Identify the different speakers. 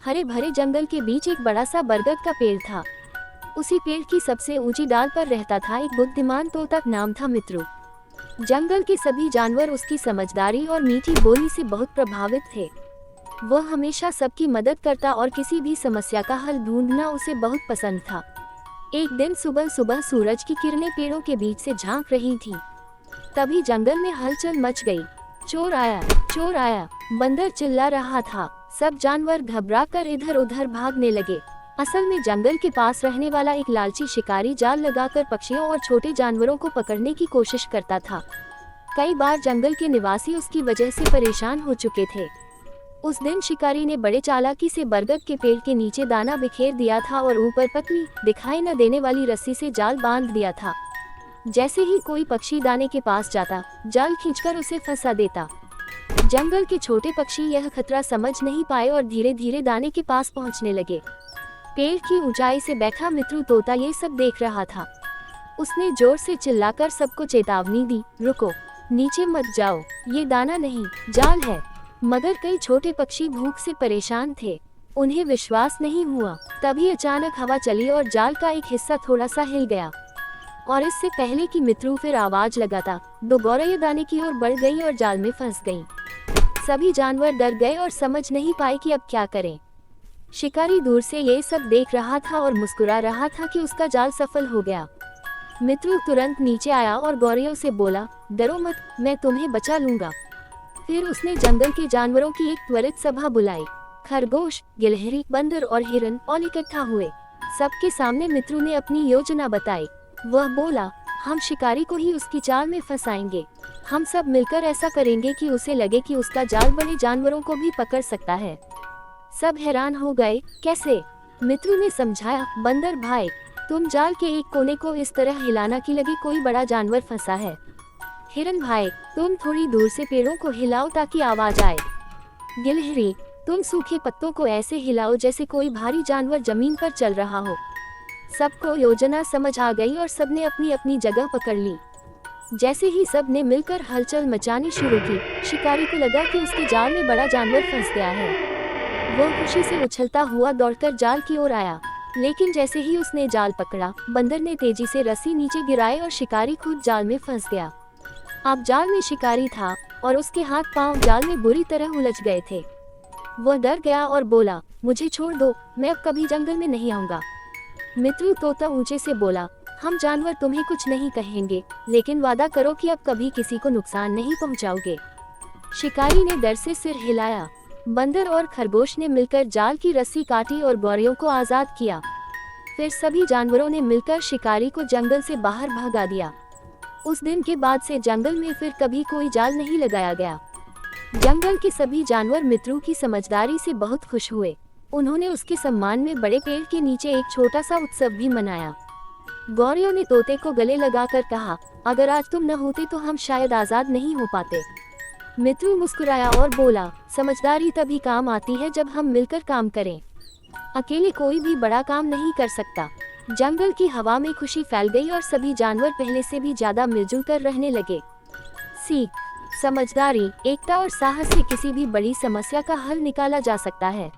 Speaker 1: हरे भरे जंगल के बीच एक बड़ा सा बरगद का पेड़ था। उसी पेड़ की सबसे ऊंची डाल पर रहता था एक बुद्धिमान तोता, नाम था मित्रु। जंगल के सभी जानवर उसकी समझदारी और मीठी बोली से बहुत प्रभावित थे। वह हमेशा सबकी मदद करता और किसी भी समस्या का हल ढूंढना उसे बहुत पसंद था। एक दिन सुबह सुबह सूरज की किरणें पेड़ों के बीच से झांक रही थीं। तभी जंगल में हलचल मच गई। चोर आया, चोर आया, बंदर चिल्ला रहा था। सब जानवर घबराकर इधर उधर भागने लगे। असल में जंगल के पास रहने वाला एक लालची शिकारी जाल लगाकर पक्षियों और छोटे जानवरों को पकड़ने की कोशिश करता था। कई बार जंगल के निवासी उसकी वजह से परेशान हो चुके थे। उस दिन शिकारी ने बड़े चालाकी से बरगद के पेड़ के नीचे दाना बिखेर दिया था और ऊपर पतली, दिखाई न देने वाली रस्सी से जाल बांध दिया था। जैसे ही कोई पक्षी दाने के पास जाता, जाल खींचकर उसे फंसा देता। जंगल के छोटे पक्षी यह खतरा समझ नहीं पाए और धीरे धीरे दाने के पास पहुंचने लगे। पेड़ की ऊंचाई से बैठा मित्रु तोता ये सब देख रहा था। उसने जोर से चिल्लाकर सबको चेतावनी दी, रुको, नीचे मत जाओ, ये दाना नहीं, जाल है। मगर कई छोटे पक्षी भूख से परेशान थे, उन्हें विश्वास नहीं हुआ। तभी अचानक हवा चली और जाल का एक हिस्सा थोड़ा सा हिल गया। और इससे पहले कि मित्रु फिर आवाज लगाता, दो गौरैया दाने की ओर बढ़ गई और जाल में फंस गईं। सभी जानवर डर गए और समझ नहीं पाए कि अब क्या करें। शिकारी दूर से ये सब देख रहा था और मुस्कुरा रहा था कि उसका जाल सफल हो गया। मित्रु तुरंत नीचे आया और गौरैया से बोला, डरो मत, मैं तुम्हें बचा लूंगा। फिर उसने जंगल के जानवरों की एक त्वरित सभा बुलाई। खरगोश, गिलहरी, बंदर और हिरन और इकट्ठा हुए। सबके सामने मित्रु ने अपनी योजना बताई। वह बोला, हम शिकारी को ही उसकी चाल में फंसाएंगे। हम सब मिलकर ऐसा करेंगे कि उसे लगे कि उसका जाल बड़े जानवरों को भी पकड़ सकता है। सब हैरान हो गए, कैसे? मित्रु ने समझाया, बंदर भाई, तुम जाल के एक कोने को इस तरह हिलाना कि लगे कोई बड़ा जानवर फंसा है। हिरन भाई, तुम थोड़ी दूर से पेड़ों को हिलाओ ताकि आवाज आए। गिलहरी, तुम सूखे पत्तों को ऐसे हिलाओ जैसे कोई भारी जानवर जमीन पर चल रहा हो। सबको योजना समझ आ गई और सबने अपनी अपनी जगह पकड़ ली। जैसे ही सब ने मिलकर हलचल मचानी शुरू की, शिकारी को लगा कि उसके जाल में बड़ा जानवर फंस गया है। वह खुशी से उछलता हुआ दौड़कर जाल की ओर आया। लेकिन जैसे ही उसने जाल पकड़ा, बंदर ने तेजी से रस्सी नीचे गिराई और शिकारी खुद जाल में फंस गया। अब जाल में शिकारी था और उसके हाथ पांव जाल में बुरी तरह उलझ गए थे। वह डर गया और बोला, मुझे छोड़ दो, मैं अब कभी जंगल में नहीं आऊंगा। मित्रु तोता ऊंचे से बोला, हम जानवर तुम्हें कुछ नहीं कहेंगे, लेकिन वादा करो कि अब कभी किसी को नुकसान नहीं पहुंचाओगे। शिकारी ने डर से सिर हिलाया। बंदर और खरगोश ने मिलकर जाल की रस्सी काटी और गौरैयों को आजाद किया। फिर सभी जानवरों ने मिलकर शिकारी को जंगल से बाहर भगा दिया। उस दिन के बाद से जंगल में फिर कभी कोई जाल नहीं लगाया गया। जंगल के सभी जानवर मित्रु की समझदारी से बहुत खुश हुए। उन्होंने उसके सम्मान में बड़े पेड़ के नीचे एक छोटा सा उत्सव भी मनाया। गौरैयों ने तोते को गले लगाकर कहा, अगर आज तुम न होते तो हम शायद आजाद नहीं हो पाते। मित्रु मुस्कुराया और बोला, समझदारी तभी काम आती है जब हम मिलकर काम करें। अकेले कोई भी बड़ा काम नहीं कर सकता। जंगल की हवा में खुशी फैल गई और सभी जानवर पहले से भी ज्यादा मिलजुल कर रहने लगे। सीख, समझदारी, एकता और साहस से किसी भी बड़ी समस्या का हल निकाला जा सकता है।